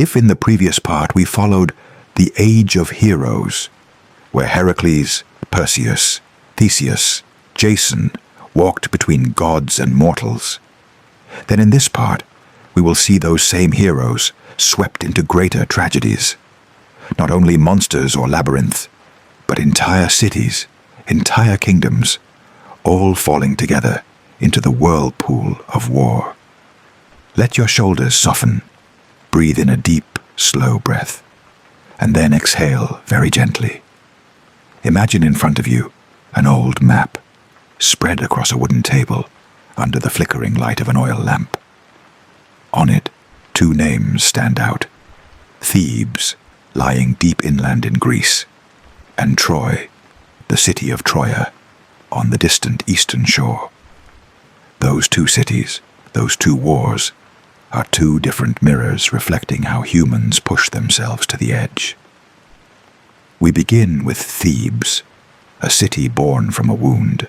If in the previous part we followed the Age of Heroes, where Heracles, Perseus, Theseus, Jason walked between gods and mortals, then in this part we will see those same heroes swept into greater tragedies. Not only monsters or labyrinths, but entire cities, entire kingdoms, all falling together into the whirlpool of war. Let your shoulders soften. Breathe in a deep, slow breath, and then exhale very gently. Imagine in front of you an old map, spread across a wooden table under the flickering light of an oil lamp. On it, two names stand out: Thebes, lying deep inland in Greece, and Troy, the city of Troia, on the distant eastern shore. Those two cities, those two wars, are two different mirrors reflecting how humans push themselves to the edge. We begin with Thebes, a city born from a wound.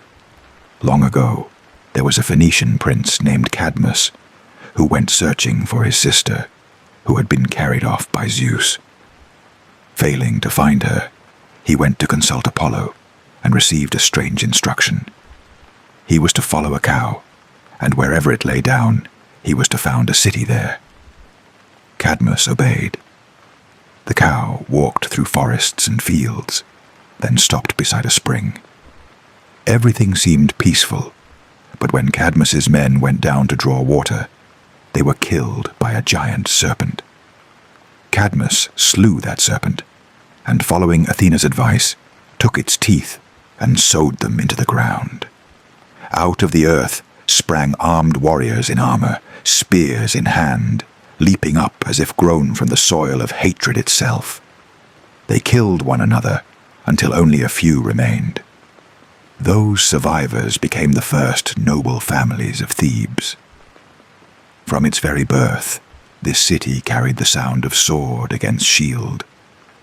Long ago, there was a Phoenician prince named Cadmus who went searching for his sister, who had been carried off by Zeus. Failing to find her, he went to consult Apollo and received a strange instruction. He was to follow a cow, and wherever it lay down, he was to found a city there. Cadmus obeyed. The cow walked through forests and fields, then stopped beside a spring. Everything seemed peaceful, but when Cadmus's men went down to draw water, they were killed by a giant serpent. Cadmus slew that serpent, and following Athena's advice, took its teeth and sewed them into the ground. Out of the earth sprang armed warriors in armor, spears in hand, leaping up as if grown from the soil of hatred itself. They killed one another until only a few remained. Those survivors became the first noble families of Thebes. From its very birth, this city carried the sound of sword against shield,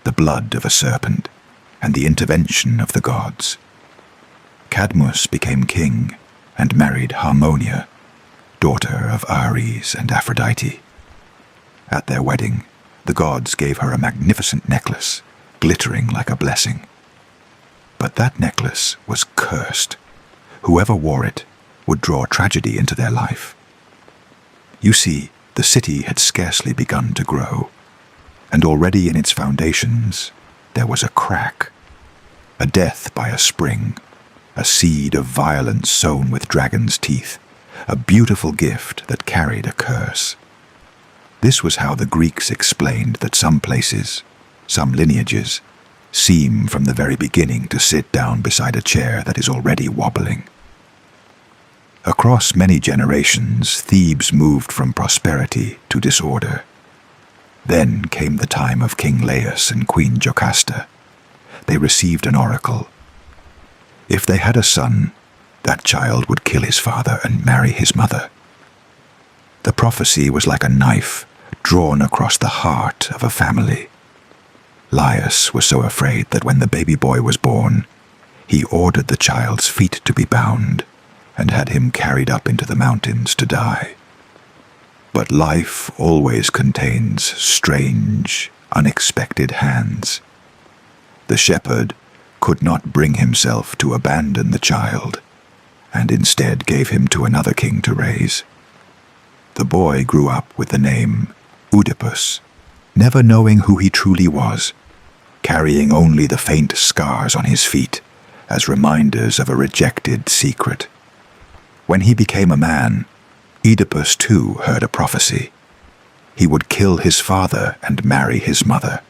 the blood of a serpent, and the intervention of the gods. Cadmus became king and married Harmonia, daughter of Ares and Aphrodite. At their wedding, the gods gave her a magnificent necklace, glittering like a blessing. But that necklace was cursed. Whoever wore it would draw tragedy into their life. You see, the city had scarcely begun to grow, and already in its foundations there was a crack, a death by a spring, a seed of violence sown with dragon's teeth, a beautiful gift that carried a curse. This was how the Greeks explained that some places, some lineages, seem from the very beginning to sit down beside a chair that is already wobbling. Across many generations, Thebes moved from prosperity to disorder. Then came the time of King Laius and Queen Jocasta. They received an oracle. If they had a son, that child would kill his father and marry his mother. The prophecy was like a knife drawn across the heart of a family. Laius was so afraid that when the baby boy was born, he ordered the child's feet to be bound and had him carried up into the mountains to die. But life always contains strange, unexpected hands. The shepherd could not bring himself to abandon the child, and instead gave him to another king to raise. The boy grew up with the name Oedipus, never knowing who he truly was, carrying only the faint scars on his feet as reminders of a rejected secret. When he became a man, Oedipus too heard a prophecy. He would kill his father and marry his mother.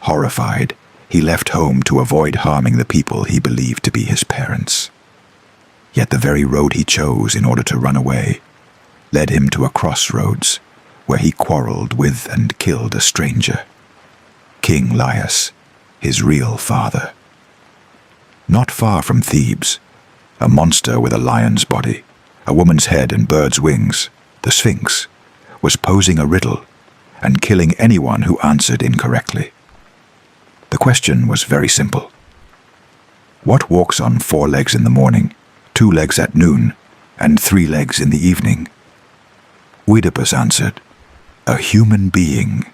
Horrified, he left home to avoid harming the people he believed to be his parents. Yet the very road he chose in order to run away led him to a crossroads where he quarreled with and killed a stranger, King Laius, his real father. Not far from Thebes, a monster with a lion's body, a woman's head and bird's wings, the Sphinx, was posing a riddle and killing anyone who answered incorrectly. The question was very simple. What walks on 4 legs in the morning, 2 legs at noon, and 3 legs in the evening? Oedipus answered, a human being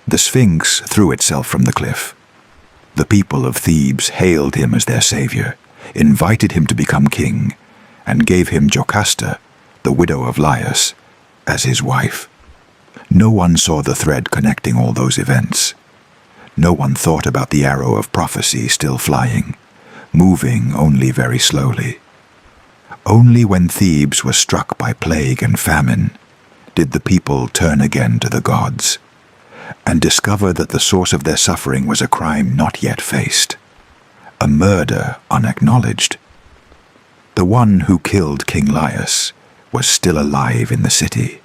The Sphinx threw itself from the cliff. The people of Thebes hailed him as their savior, invited him to become king, and gave him Jocasta, the widow of Laius, as his wife. No one saw the thread connecting all those events. No one thought about the arrow of prophecy still flying, moving only very slowly. Only when Thebes was struck by plague and famine did the people turn again to the gods, and discover that the source of their suffering was a crime not yet faced, a murder unacknowledged. The one who killed King Laius was still alive in the city.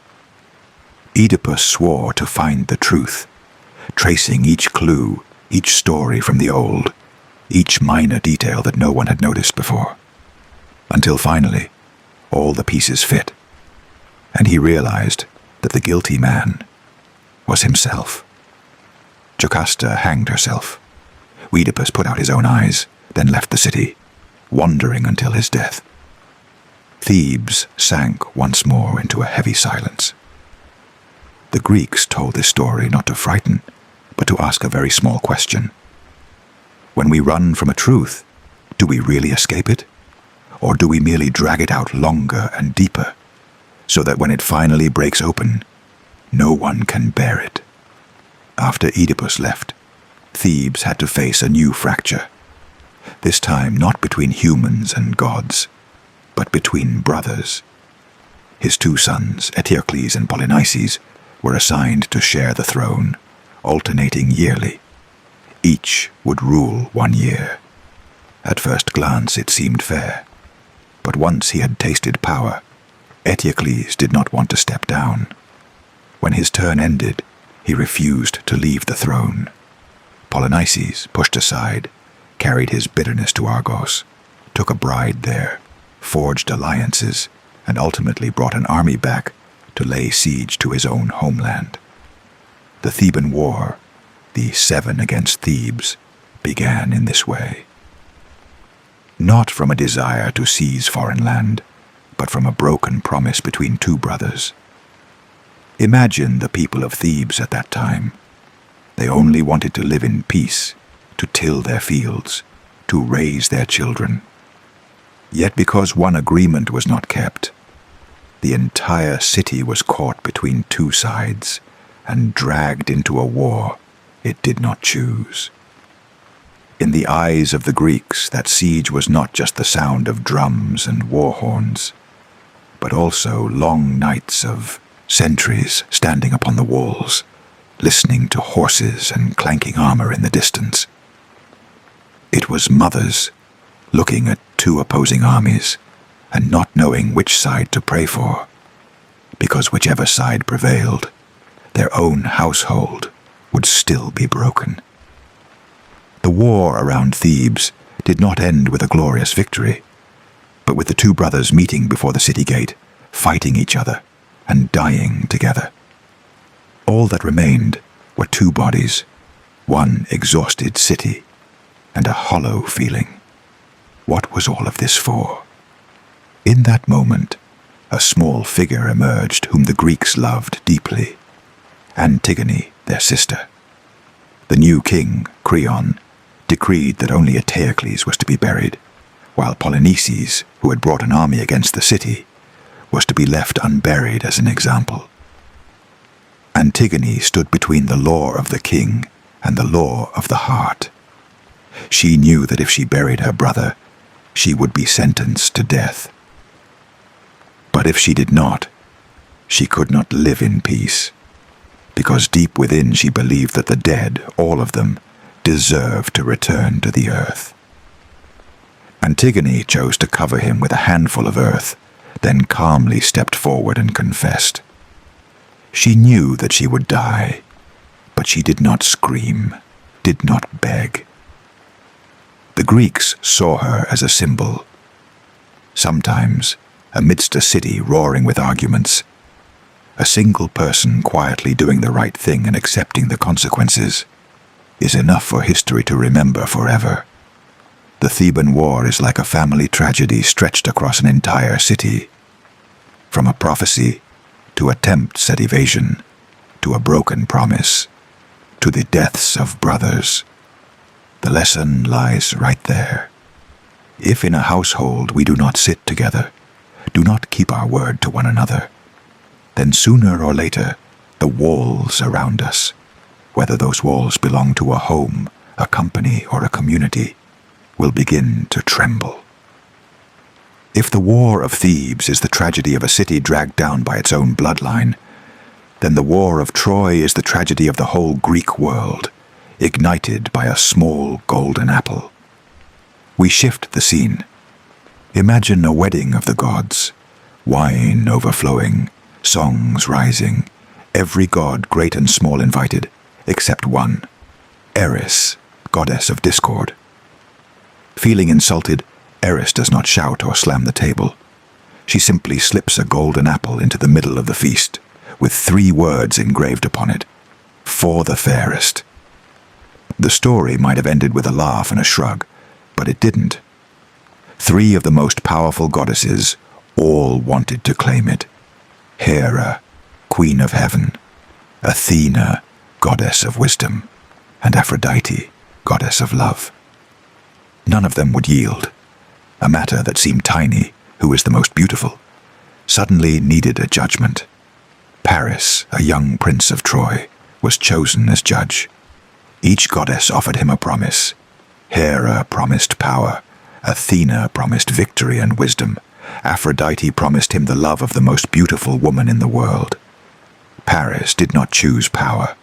Oedipus swore to find the truth, tracing each clue, each story from the old, each minor detail that no one had noticed before, until finally all the pieces fit, and he realized that the guilty man was himself. Jocasta hanged herself. Oedipus put out his own eyes, then left the city, wandering until his death. Thebes sank once more into a heavy silence. The Greeks told this story not to frighten, but to ask a very small question. When we run from a truth, do we really escape it? Or do we merely drag it out longer and deeper, so that when it finally breaks open, no one can bear it? After Oedipus left, Thebes had to face a new fracture, this time not between humans and gods, but between brothers. His two sons, Eteocles and Polynices, were assigned to share the throne, alternating yearly. Each would rule 1 year. At first glance it seemed fair, but once he had tasted power, Eteocles did not want to step down. When his turn ended, he refused to leave the throne. Polynices, pushed aside, carried his bitterness to Argos, took a bride there, forged alliances, and ultimately brought an army back to lay siege to his own homeland. The Theban War, the 7 against Thebes, began in this way. Not from a desire to seize foreign land, but from a broken promise between two brothers. Imagine the people of Thebes at that time. They only wanted to live in peace, to till their fields, to raise their children. Yet because one agreement was not kept, the entire city was caught between two sides and dragged into a war it did not choose. In the eyes of the Greeks, that siege was not just the sound of drums and war horns, but also long nights of sentries standing upon the walls, listening to horses and clanking armor in the distance. It was mothers looking at two opposing armies and not knowing which side to pray for, because whichever side prevailed, their own household would still be broken. The war around Thebes did not end with a glorious victory, but with the two brothers meeting before the city gate, fighting each other and dying together. All that remained were two bodies, one exhausted city, and a hollow feeling. What was all of this for? In that moment, a small figure emerged whom the Greeks loved deeply, Antigone, their sister. The new king, Creon, decreed that only Eteocles was to be buried, while Polynices, who had brought an army against the city, was to be left unburied as an example. Antigone stood between the law of the king and the law of the heart. She knew that if she buried her brother, she would be sentenced to death. But if she did not, she could not live in peace, because deep within she believed that the dead, all of them, deserved to return to the earth. Antigone chose to cover him with a handful of earth, then calmly stepped forward and confessed. She knew that she would die, but she did not scream, did not beg. The Greeks saw her as a symbol. Sometimes, amidst a city roaring with arguments, a single person quietly doing the right thing and accepting the consequences is enough for history to remember forever. The Theban War is like a family tragedy stretched across an entire city. From a prophecy, to attempts at evasion, to a broken promise, to the deaths of brothers. The lesson lies right there. If in a household we do not sit together, do not keep our word to one another, then sooner or later the walls around us, whether those walls belong to a home, a company, or a community, will begin to tremble. If the war of Thebes is the tragedy of a city dragged down by its own bloodline, then the war of Troy is the tragedy of the whole Greek world, ignited by a small golden apple. We shift the scene. Imagine a wedding of the gods, wine overflowing, songs rising, every god, great and small, invited, except one, Eris, goddess of discord. Feeling insulted, Eris does not shout or slam the table. She simply slips a golden apple into the middle of the feast, with 3 words engraved upon it: "For the fairest." The story might have ended with a laugh and a shrug, but it didn't. 3 of the most powerful goddesses all wanted to claim it. Hera, queen of heaven; Athena, goddess of wisdom; and Aphrodite, goddess of love. None of them would yield. A matter that seemed tiny, who is the most beautiful, suddenly needed a judgment. Paris, a young prince of Troy, was chosen as judge. Each goddess offered him a promise. Hera promised power, Athena promised victory and wisdom, Aphrodite promised him the love of the most beautiful woman in the world. Paris did not choose power.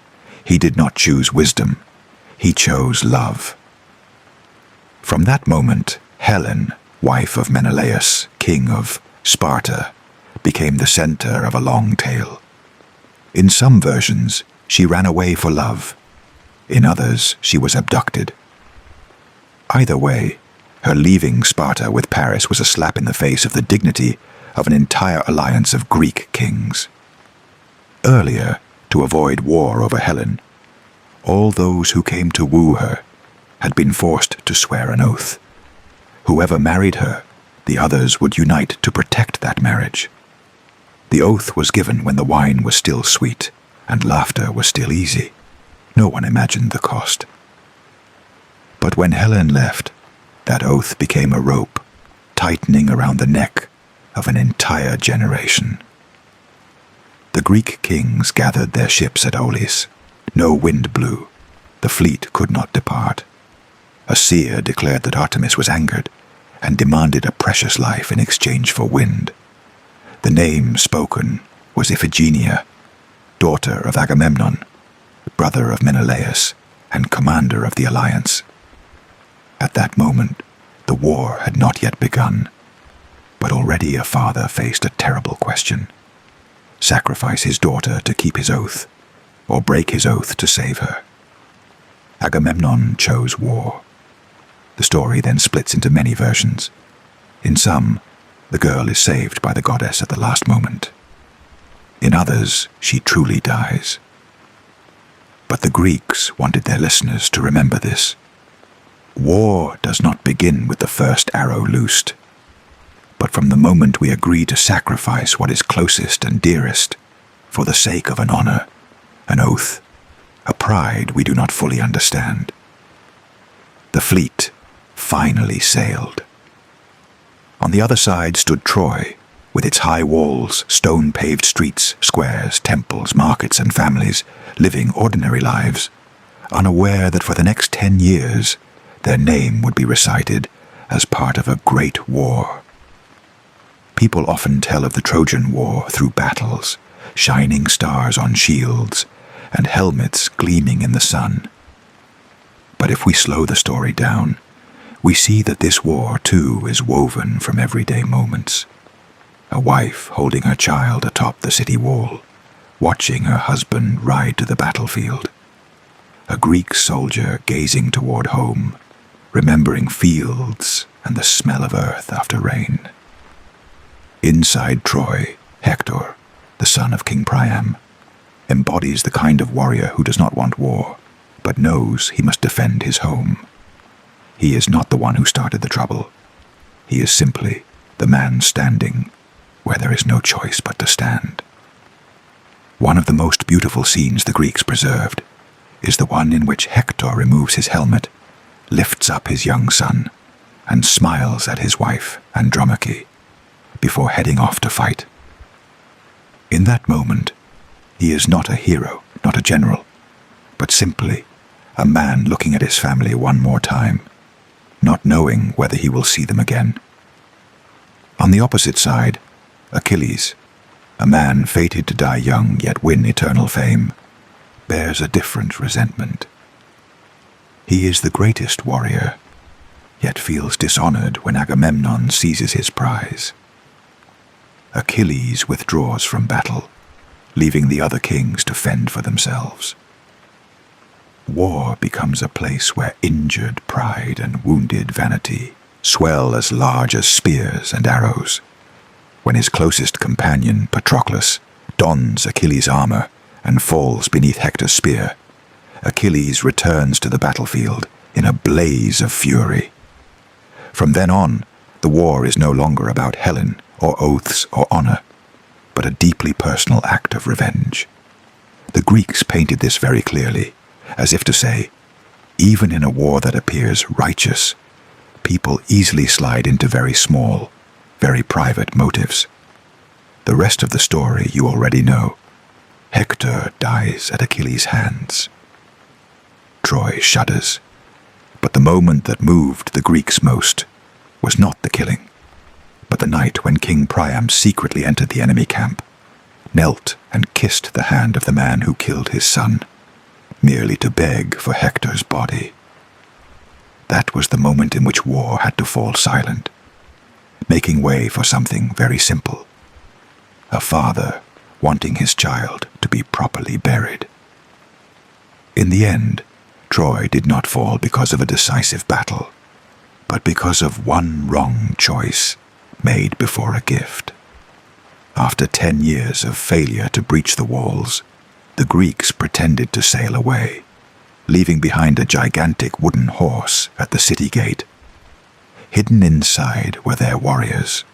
He did not choose wisdom. He chose love. From that moment, Helen, wife of Menelaus, king of Sparta, became the center of a long tale. In some versions, she ran away for love. In others, she was abducted. Either way, her leaving Sparta with Paris was a slap in the face of the dignity of an entire alliance of Greek kings. Earlier, to avoid war over Helen, all those who came to woo her had been forced to swear an oath. Whoever married her, the others would unite to protect that marriage. The oath was given when the wine was still sweet and laughter was still easy. No one imagined the cost. But when Helen left, that oath became a rope, tightening around the neck of an entire generation. The Greek kings gathered their ships at Aulis. No wind blew. The fleet could not depart. A seer declared that Artemis was angered and demanded a precious life in exchange for wind. The name spoken was Iphigenia, daughter of Agamemnon, brother of Menelaus, and commander of the alliance. At that moment, the war had not yet begun, but already a father faced a terrible question: sacrifice his daughter to keep his oath, or break his oath to save her. Agamemnon chose war. The story then splits into many versions. In some, the girl is saved by the goddess at the last moment. In others, she truly dies. But the Greeks wanted their listeners to remember this. War does not begin with the first arrow loosed, but from the moment we agree to sacrifice what is closest and dearest for the sake of an honor, an oath, a pride we do not fully understand. The fleet finally sailed. On the other side stood Troy, with its high walls, stone-paved streets, squares, temples, markets, and families, living ordinary lives, unaware that for the next 10 years their name would be recited as part of a great war. People often tell of the Trojan War through battles, shining stars on shields, and helmets gleaming in the sun. But if we slow the story down, we see that this war, too, is woven from everyday moments. A wife holding her child atop the city wall, watching her husband ride to the battlefield. A Greek soldier gazing toward home, remembering fields and the smell of earth after rain. Inside Troy, Hector, the son of King Priam, embodies the kind of warrior who does not want war, but knows he must defend his home. He is not the one who started the trouble. He is simply the man standing where there is no choice but to stand. One of the most beautiful scenes the Greeks preserved is the one in which Hector removes his helmet, lifts up his young son, and smiles at his wife, Andromache, before heading off to fight. In that moment, he is not a hero, not a general, but simply a man looking at his family one more time, not knowing whether he will see them again. On the opposite side, Achilles, a man fated to die young yet win eternal fame, bears a different resentment. He is the greatest warrior, yet feels dishonored when Agamemnon seizes his prize. Achilles withdraws from battle, leaving the other kings to fend for themselves. War becomes a place where injured pride and wounded vanity swell as large as spears and arrows. When his closest companion, Patroclus, dons Achilles' armor and falls beneath Hector's spear, Achilles returns to the battlefield in a blaze of fury. From then on, the war is no longer about Helen or oaths or honor, but a deeply personal act of revenge. The Greeks painted this very clearly, as if to say, even in a war that appears righteous, people easily slide into very small, very private motives. The rest of the story you already know. Hector dies at Achilles' hands. Troy shudders, but the moment that moved the Greeks most was not the killing, but the night when King Priam secretly entered the enemy camp, knelt and kissed the hand of the man who killed his son, merely to beg for Hector's body. That was the moment in which war had to fall silent, making way for something very simple: a father wanting his child to be properly buried. In the end, Troy did not fall because of a decisive battle, but because of one wrong choice made before a gift. After 10 years of failure to breach the walls, the Greeks pretended to sail away, leaving behind a gigantic wooden horse at the city gate. Hidden inside were their warriors.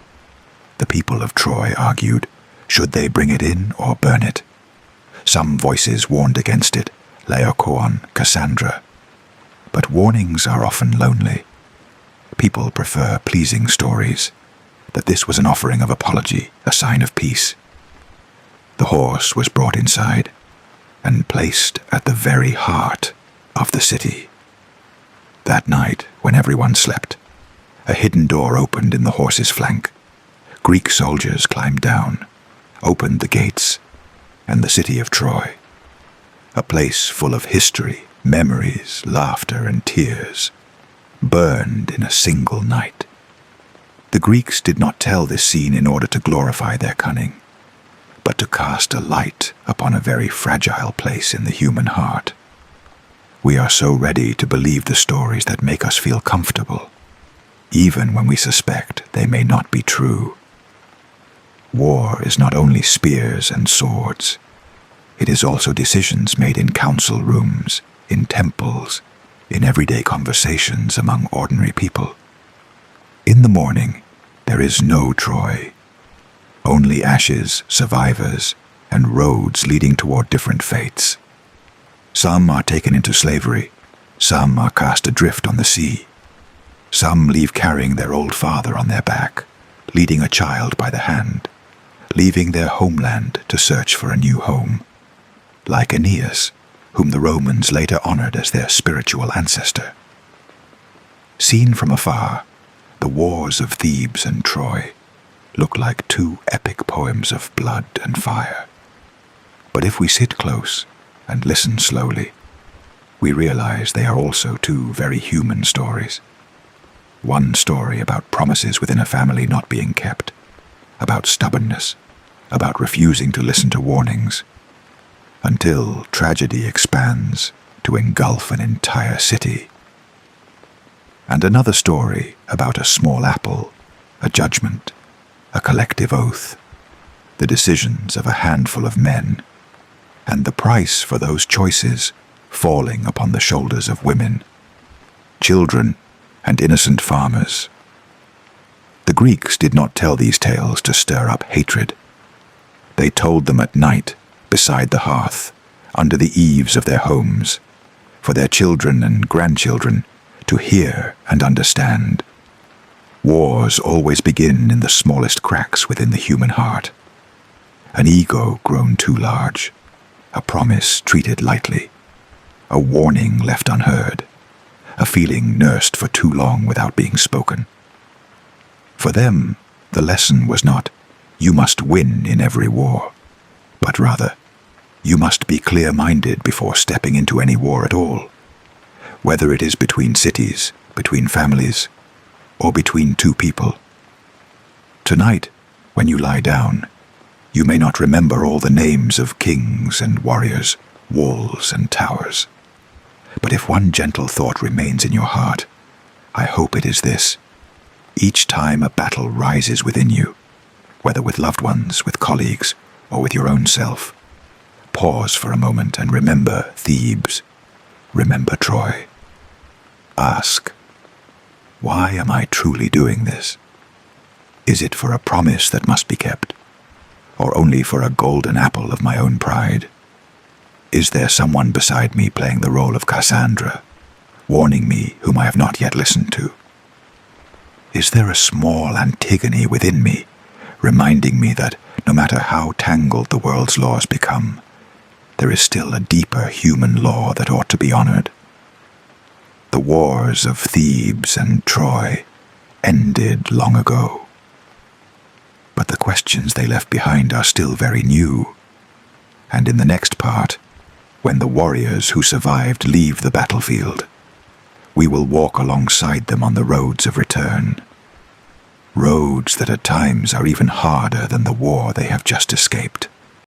The people of Troy argued, should they bring it in or burn it? Some voices warned against it, Laocoon, Cassandra. But warnings are often lonely. People prefer pleasing stories, that this was an offering of apology, a sign of peace. The horse was brought inside and placed at the very heart of the city. That night, when everyone slept, a hidden door opened in the horse's flank. Greek soldiers climbed down, opened the gates, and the city of Troy, a place full of history, memories, laughter, and tears, burned in a single night. The Greeks did not tell this scene in order to glorify their cunning, but to cast a light upon a very fragile place in the human heart. We are so ready to believe the stories that make us feel comfortable, even when we suspect they may not be true. War is not only spears and swords. It is also decisions made in council rooms, in temples, in everyday conversations among ordinary people. In the morning, there is no Troy. Only ashes, survivors, and roads leading toward different fates. Some are taken into slavery, some are cast adrift on the sea. Some leave carrying their old father on their back, leading a child by the hand, leaving their homeland to search for a new home, like Aeneas, whom the Romans later honored as their spiritual ancestor. Seen from afar, the wars of Thebes and Troy look like two epic poems of blood and fire. But if we sit close and listen slowly, we realize they are also two very human stories. One story about promises within a family not being kept, about stubbornness, about refusing to listen to warnings, until tragedy expands to engulf an entire city. And another story about a small apple, a judgment, a collective oath, the decisions of a handful of men, and the price for those choices falling upon the shoulders of women, children, and innocent farmers. The Greeks did not tell these tales to stir up hatred. They told them at night, beside the hearth, under the eaves of their homes, for their children and grandchildren to hear and understand. Wars always begin in the smallest cracks within the human heart. An ego grown too large, a promise treated lightly, a warning left unheard, a feeling nursed for too long without being spoken. For them, the lesson was not, "You must win in every war," but rather, "You must be clear-minded before stepping into any war at all, whether it is between cities, between families, or between two people." Tonight, when you lie down, you may not remember all the names of kings and warriors, walls and towers. But if one gentle thought remains in your heart, I hope it is this: each time a battle rises within you, whether with loved ones, with colleagues, or with your own self, pause for a moment and remember Thebes, remember Troy. Ask, why am I truly doing this? Is it for a promise that must be kept, or only for a golden apple of my own pride? Is there someone beside me playing the role of Cassandra, warning me whom I have not yet listened to? Is there a small Antigone within me, reminding me that no matter how tangled the world's laws become, there is still a deeper human law that ought to be honored? The wars of Thebes and Troy ended long ago, but the questions they left behind are still very new, and in the next part, when the warriors who survived leave the battlefield, we will walk alongside them on the roads of return, roads that at times are even harder than the war they have just escaped.